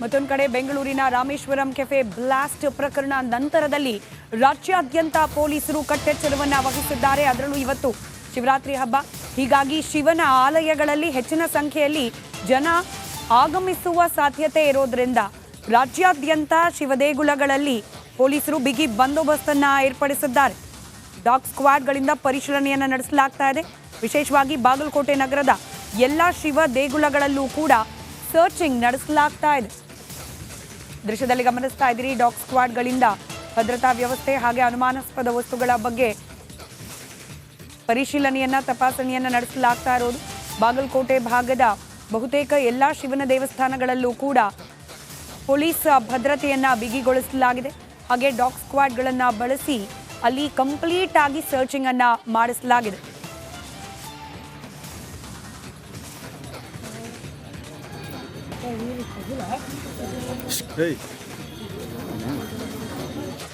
ಮತ್ತೊಂದು ಕಡೆ ಬೆಂಗಳೂರಿನ ರಾಮೇಶ್ವರಂ ಕೆಫೆ ಬ್ಲಾಸ್ಟ್ ಪ್ರಕರಣ ನಂತರದಲ್ಲಿ ರಾಜ್ಯಾದ್ಯಂತ ಪೊಲೀಸರು ಕಟ್ಟೆಚ್ಚರವನ್ನ ವಹಿಸಿದ್ದಾರೆ. ಅದರಲ್ಲೂ ಇವತ್ತು ಶಿವರಾತ್ರಿ ಹಬ್ಬ, ಹೀಗಾಗಿ ಶಿವನ ಆಲಯಗಳಲ್ಲಿ ಹೆಚ್ಚಿನ ಸಂಖ್ಯೆಯಲ್ಲಿ ಜನ ಆಗಮಿಸುವ ಸಾಧ್ಯತೆ ಇರೋದ್ರಿಂದ ರಾಜ್ಯಾದ್ಯಂತ ಶಿವದೇಗುಲಗಳಲ್ಲಿ ಪೊಲೀಸರು ಬಿಗಿ ಬಂದೋಬಸ್ತನ್ನ ಏರ್ಪಡಿಸಿದ್ದಾರೆ. ಡಾಗ್ ಸ್ಕ್ವಾಡ್ಗಳಿಂದ ಪರಿಶೀಲನೆಯನ್ನು ನಡೆಸಲಾಗ್ತಾ ಇದೆ. ವಿಶೇಷವಾಗಿ ಬಾಗಲಕೋಟೆ ನಗರದ ಎಲ್ಲ ಶಿವ ದೇಗುಲಗಳಲ್ಲೂ ಕೂಡ ಸರ್ಚಿಂಗ್ ನಡೆಸಲಾಗ್ತಾ ಇದೆ. ದೃಶ್ಯದಲ್ಲಿ ಗಮನಿಸ್ತಾ ಇದ್ದೀರಿ, ಡಾಗ್ ಸ್ಕ್ವಾಡ್ಗಳಿಂದ ಭದ್ರತಾ ವ್ಯವಸ್ಥೆ ಹಾಗೆ ಅನುಮಾನಾಸ್ಪದ ವಸ್ತುಗಳ ಬಗ್ಗೆ ಪರಿಶೀಲನೆಯನ್ನ ತಪಾಸಣೆಯನ್ನ ನಡೆಸಲಾಗ್ತಾ ಇರೋದು. ಬಾಗಲಕೋಟೆ ಭಾಗದ ಬಹುತೇಕ ಎಲ್ಲ ಶಿವನ ದೇವಸ್ಥಾನಗಳಲ್ಲೂ ಕೂಡ ಪೊಲೀಸ್ ಭದ್ರತೆಯನ್ನ ಬಿಗಿಗೊಳಿಸಲಾಗಿದೆ. ಹಾಗೆ ಡಾಗ್ ಸ್ಕ್ವಾಡ್ಗಳನ್ನ ಬಳಸಿ ಅಲ್ಲಿ ಕಂಪ್ಲೀಟ್ ಆಗಿ ಸರ್ಚಿಂಗ್ ಅನ್ನ ಮಾಡಿಸಲಾಗಿದೆ. Hey.